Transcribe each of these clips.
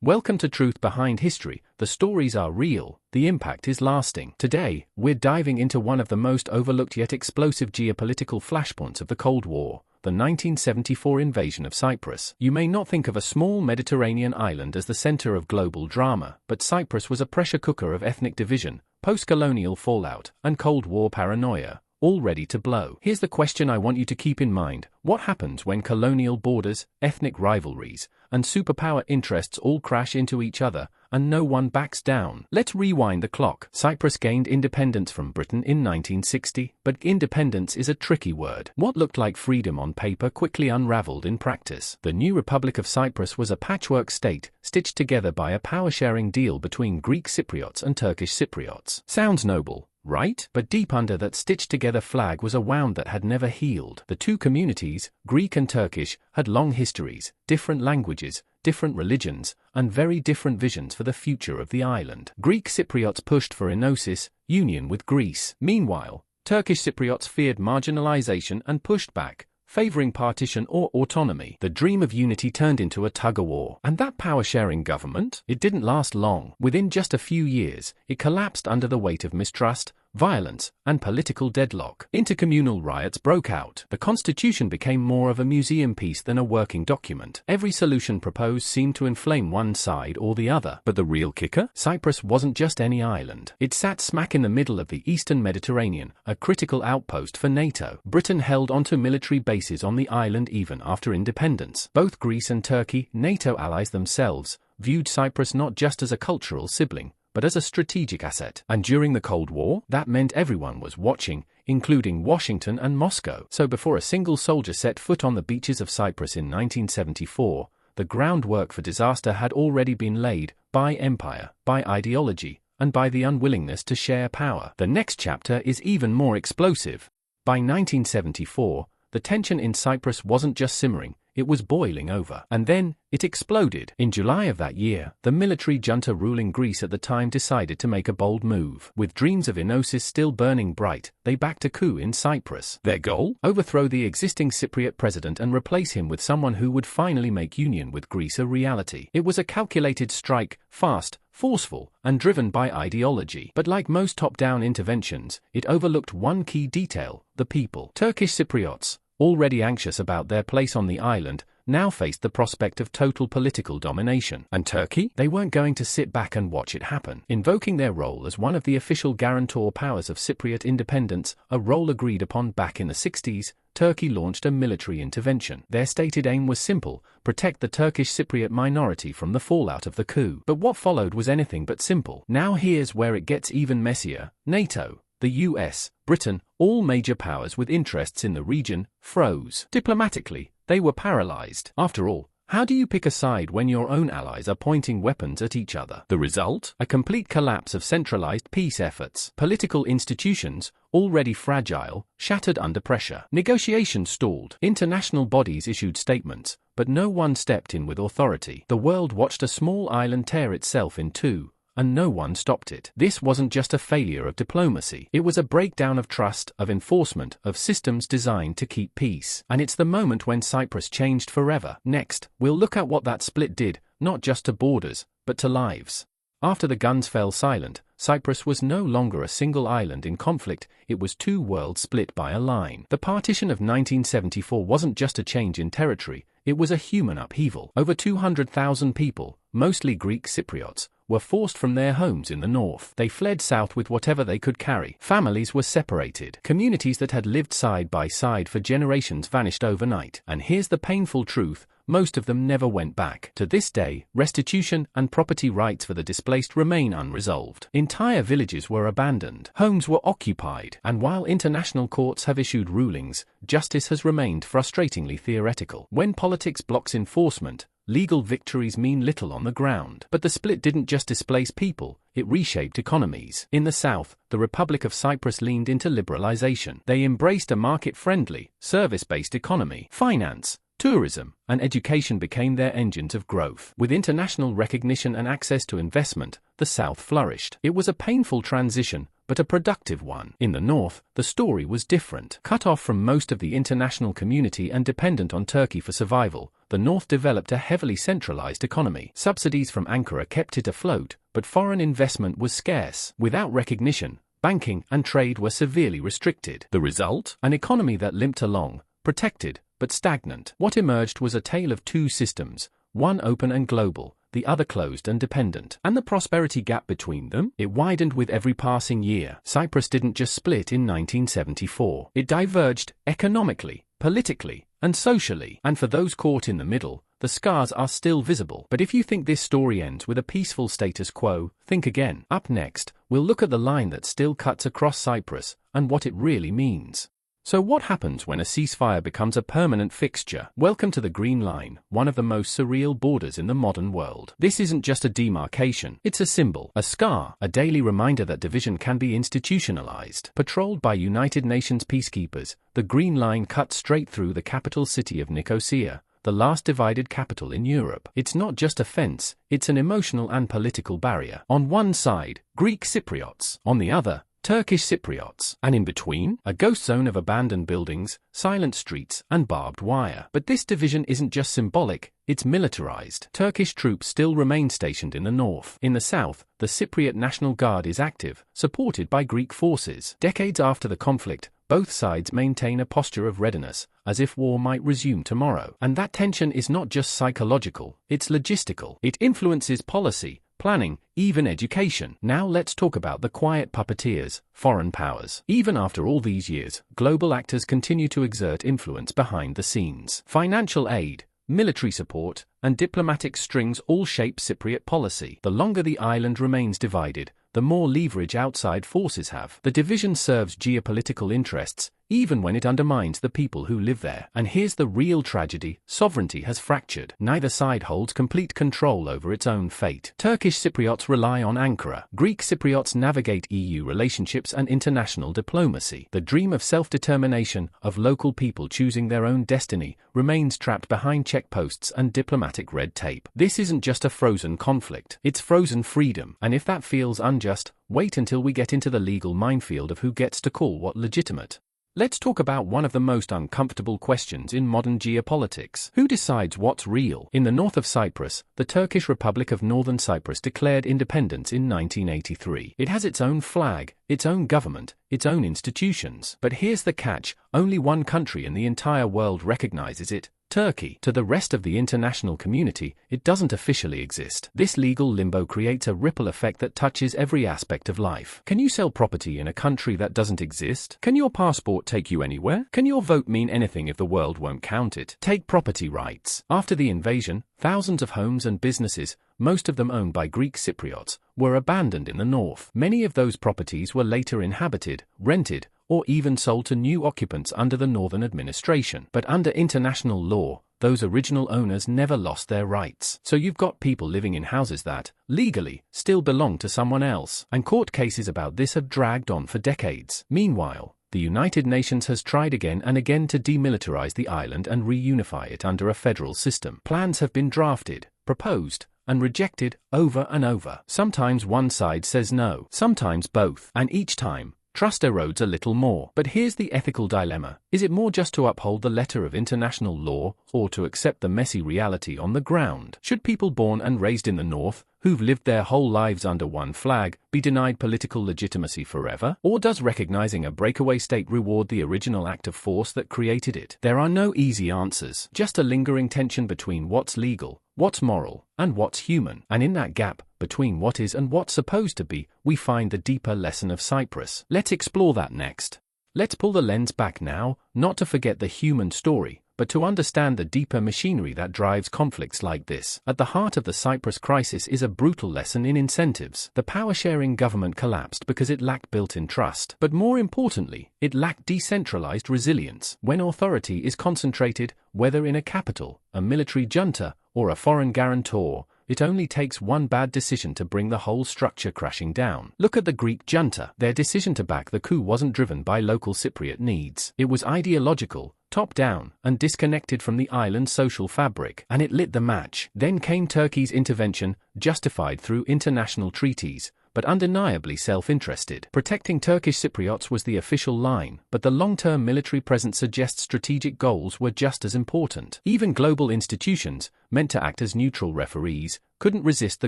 Welcome to Truth Behind History. The stories are real, the impact is lasting. Today, we're diving into one of the most overlooked yet explosive geopolitical flashpoints of the Cold War, the 1974 invasion of Cyprus. You may not think of a small Mediterranean island as the center of global drama, but Cyprus was a pressure cooker of ethnic division, post-colonial fallout, and Cold War paranoia, all ready to blow. Here's the question I want you to keep in mind. What happens when colonial borders, ethnic rivalries, and superpower interests all crash into each other, and no one backs down? Let's rewind the clock. Cyprus gained independence from Britain in 1960, but independence is a tricky word. What looked like freedom on paper quickly unraveled in practice. The new Republic of Cyprus was a patchwork state, stitched together by a power-sharing deal between Greek Cypriots and Turkish Cypriots. Sounds noble, right? But deep under that stitched-together flag was a wound that had never healed. The two communities, Greek and Turkish, had long histories, different languages, different religions, and very different visions for the future of the island. Greek Cypriots pushed for enosis, union with Greece. Meanwhile, Turkish Cypriots feared marginalization and pushed back, favoring partition or autonomy. The dream of unity turned into a tug-of-war. And that power-sharing government? It didn't last long. Within just a few years, it collapsed under the weight of mistrust, violence, and political deadlock. Intercommunal riots broke out. The constitution became more of a museum piece than a working document. Every solution proposed seemed to inflame one side or the other. But the real kicker? Cyprus wasn't just any island. It sat smack in the middle of the eastern Mediterranean, a critical outpost for NATO. Britain held onto military bases on the island even after independence. Both Greece and Turkey, NATO allies themselves, viewed Cyprus not just as a cultural sibling, but as a strategic asset. And during the Cold War, that meant everyone was watching, including Washington and Moscow. So before a single soldier set foot on the beaches of Cyprus in 1974, the groundwork for disaster had already been laid, by empire, by ideology, and by the unwillingness to share power. The next chapter is even more explosive. By 1974, the tension in Cyprus wasn't just simmering, it was boiling over. And then, it exploded. In July of that year, the military junta ruling Greece at the time decided to make a bold move. With dreams of enosis still burning bright, they backed a coup in Cyprus. Their goal? Overthrow the existing Cypriot president and replace him with someone who would finally make union with Greece a reality. It was a calculated strike, fast, forceful, and driven by ideology. But like most top-down interventions, it overlooked one key detail: the people. Turkish Cypriots, already anxious about their place on the island, now faced the prospect of total political domination. And Turkey? They weren't going to sit back and watch it happen. Invoking their role as one of the official guarantor powers of Cypriot independence, a role agreed upon back in the 60s, Turkey launched a military intervention. Their stated aim was simple: protect the Turkish Cypriot minority from the fallout of the coup. But what followed was anything but simple. Now here's where it gets even messier. NATO, the US, Britain, all major powers with interests in the region, froze. Diplomatically, they were paralyzed. After all, how do you pick a side when your own allies are pointing weapons at each other? The result? A complete collapse of centralized peace efforts. Political institutions, already fragile, shattered under pressure. Negotiations stalled. International bodies issued statements, but no one stepped in with authority. The world watched a small island tear itself in two, and no one stopped it. This wasn't just a failure of diplomacy. It was a breakdown of trust, of enforcement, of systems designed to keep peace. And it's the moment when Cyprus changed forever. Next, we'll look at what that split did, not just to borders, but to lives. After the guns fell silent, Cyprus was no longer a single island in conflict, it was two worlds split by a line. The partition of 1974 wasn't just a change in territory, it was a human upheaval. Over 200,000 people, mostly Greek Cypriots, were forced from their homes in the north. They fled south with whatever they could carry. Families were separated. Communities that had lived side by side for generations vanished overnight. And here's the painful truth: most of them never went back. To this day, restitution and property rights for the displaced remain unresolved. Entire villages were abandoned. Homes were occupied. And while international courts have issued rulings, justice has remained frustratingly theoretical. When politics blocks enforcement, legal victories mean little on the ground. But the split didn't just displace people, it reshaped economies. In the south, the Republic of Cyprus leaned into liberalization. They embraced a market-friendly, service-based economy. Finance, tourism, and education became their engines of growth. With international recognition and access to investment, the South flourished. It was a painful transition, but a productive one. In the North, the story was different. Cut off from most of the international community and dependent on Turkey for survival, the the North developed a heavily centralized economy. Subsidies from Ankara kept it afloat, but foreign investment was scarce. Without recognition, banking and trade were severely restricted. The result? An economy that limped along, protected, but stagnant. What emerged was a tale of two systems, one open and global, the other closed and dependent. And the prosperity gap between them? It widened with every passing year. Cyprus didn't just split in 1974. It diverged economically, politically, and socially. And for those caught in the middle, the scars are still visible. But if you think this story ends with a peaceful status quo, think again. Up next, we'll look at the line that still cuts across Cyprus, and what it really means. So what happens when a ceasefire becomes a permanent fixture? Welcome to the Green Line, one of the most surreal borders in the modern world. This isn't just a demarcation, it's a symbol, a scar, a daily reminder that division can be institutionalized. Patrolled by United Nations peacekeepers, the Green Line cuts straight through the capital city of Nicosia, the last divided capital in Europe. It's not just a fence, it's an emotional and political barrier. On one side, Greek Cypriots. On the other, Turkish Cypriots, and in between, a ghost zone of abandoned buildings, silent streets, and barbed wire. But this division isn't just symbolic, it's militarized. Turkish troops still remain stationed in the north. In the south, the Cypriot National Guard is active, supported by Greek forces. Decades after the conflict, both sides maintain a posture of readiness, as if war might resume tomorrow. And that tension is not just psychological, it's logistical. It influences policy, planning, even education. Now let's talk about the quiet puppeteers, foreign powers. Even after all these years, global actors continue to exert influence behind the scenes. Financial aid, military support, and diplomatic strings all shape Cypriot policy. The longer the island remains divided, the more leverage outside forces have. The division serves geopolitical interests, even when it undermines the people who live there. And here's the real tragedy: sovereignty has fractured. Neither side holds complete control over its own fate. Turkish Cypriots rely on Ankara. Greek Cypriots navigate EU relationships and international diplomacy. The dream of self-determination, of local people choosing their own destiny, remains trapped behind checkposts and diplomatic red tape. This isn't just a frozen conflict, it's frozen freedom. And if that feels unjust, wait until we get into the legal minefield of who gets to call what legitimate. Let's talk about one of the most uncomfortable questions in modern geopolitics. Who decides what's real? In the north of Cyprus, the Turkish Republic of Northern Cyprus declared independence in 1983. It has its own flag, its own government, its own institutions. But here's the catch: only one country in the entire world recognizes it: Turkey. To the rest of the international community, it doesn't officially exist. This legal limbo creates a ripple effect that touches every aspect of life. Can you sell property in a country that doesn't exist? Can your passport take you anywhere? Can your vote mean anything if the world won't count it? Take property rights. After the invasion, thousands of homes and businesses, most of them owned by Greek Cypriots, were abandoned in the north. Many of those properties were later inhabited, rented, or even sold to new occupants under the northern administration. But under international law, those original owners never lost their rights. So you've got people living in houses that, legally, still belong to someone else. And court cases about this have dragged on for decades. Meanwhile, the United Nations has tried again and again to demilitarize the island and reunify it under a federal system. Plans have been drafted, proposed, and rejected over and over. Sometimes one side says no, sometimes both, and each time, trust erodes a little more. But here's the ethical dilemma: is it more just to uphold the letter of international law, or to accept the messy reality on the ground? Should people born and raised in the north, who've lived their whole lives under one flag, be denied political legitimacy forever? Or does recognizing a breakaway state reward the original act of force that created it? There are no easy answers, just a lingering tension between what's legal, what's moral, and what's human. And in that gap, between what is and what's supposed to be, we find the deeper lesson of Cyprus. Let's explore that next. Let's pull the lens back now, not to forget the human story, but to understand the deeper machinery that drives conflicts like this. At the heart of the Cyprus crisis is a brutal lesson in incentives. The power-sharing government collapsed because it lacked built-in trust. But more importantly, it lacked decentralized resilience. When authority is concentrated, whether in a capital, a military junta, or a foreign guarantor, it only takes one bad decision to bring the whole structure crashing down. Look at the Greek junta. Their decision to back the coup wasn't driven by local Cypriot needs. It was ideological, top-down, and disconnected from the island's social fabric. And it lit the match. Then came Turkey's intervention, justified through international treaties, but undeniably self-interested. Protecting Turkish Cypriots was the official line, but the long-term military presence suggests strategic goals were just as important. Even global institutions, meant to act as neutral referees, couldn't resist the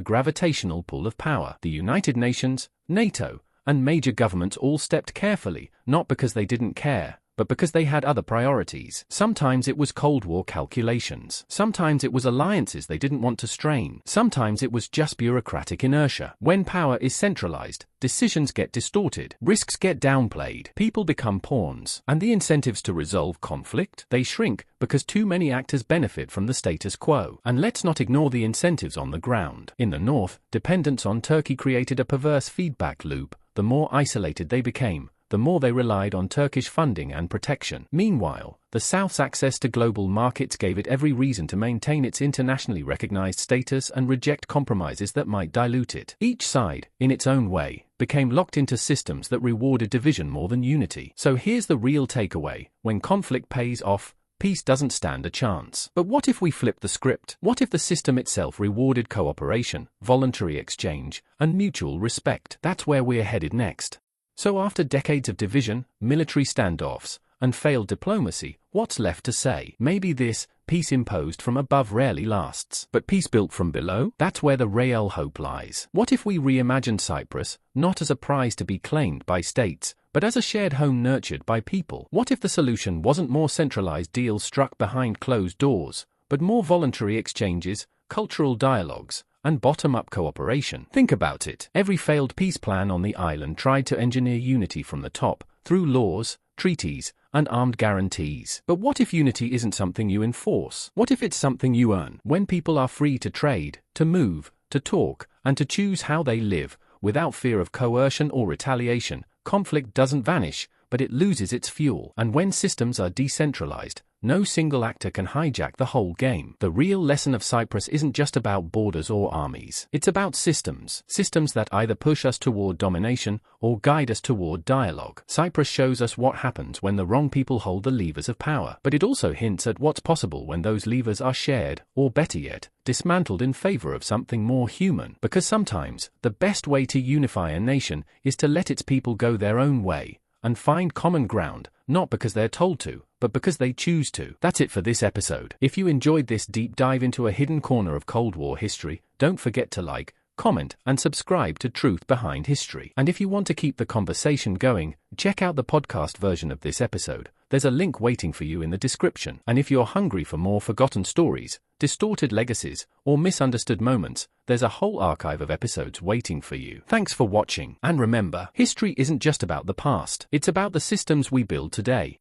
gravitational pull of power. The United Nations, NATO, and major governments all stepped carefully, not because they didn't care, but because they had other priorities. Sometimes it was Cold War calculations. Sometimes it was alliances they didn't want to strain. Sometimes it was just bureaucratic inertia. When power is centralized, decisions get distorted, risks get downplayed, people become pawns, and the incentives to resolve conflict, they shrink because too many actors benefit from the status quo. And let's not ignore the incentives on the ground. In the north, dependence on Turkey created a perverse feedback loop. The more isolated they became, the more they relied on Turkish funding and protection. Meanwhile, the South's access to global markets gave it every reason to maintain its internationally recognized status and reject compromises that might dilute it. Each side, in its own way, became locked into systems that rewarded division more than unity. So here's the real takeaway: when conflict pays off, peace doesn't stand a chance. But what if we flip the script? What if the system itself rewarded cooperation, voluntary exchange, and mutual respect? That's where we're headed next. So after decades of division, military standoffs, and failed diplomacy, what's left to say? Maybe this, peace imposed from above rarely lasts. But peace built from below? That's where the real hope lies. What if we reimagined Cyprus, not as a prize to be claimed by states, but as a shared home nurtured by people? What if the solution wasn't more centralized deals struck behind closed doors, but more voluntary exchanges, cultural dialogues, and bottom-up cooperation? Think about it. Every failed peace plan on the island tried to engineer unity from the top, through laws, treaties, and armed guarantees. But what if unity isn't something you enforce? What if it's something you earn? When people are free to trade, to move, to talk, and to choose how they live, without fear of coercion or retaliation, conflict doesn't vanish, but it loses its fuel. And when systems are decentralized, no single actor can hijack the whole game. The real lesson of Cyprus isn't just about borders or armies. It's about systems. Systems that either push us toward domination or guide us toward dialogue. Cyprus shows us what happens when the wrong people hold the levers of power. But it also hints at what's possible when those levers are shared, or better yet, dismantled in favor of something more human. Because sometimes, the best way to unify a nation is to let its people go their own way and find common ground, not because they're told to, but because they choose to. That's it for this episode. If you enjoyed this deep dive into a hidden corner of Cold War history, don't forget to like, comment, and subscribe to Truth Behind History. And if you want to keep the conversation going, check out the podcast version of this episode. There's a link waiting for you in the description. And if you're hungry for more forgotten stories, distorted legacies, or misunderstood moments, there's a whole archive of episodes waiting for you. Thanks for watching. And remember, history isn't just about the past. It's about the systems we build today.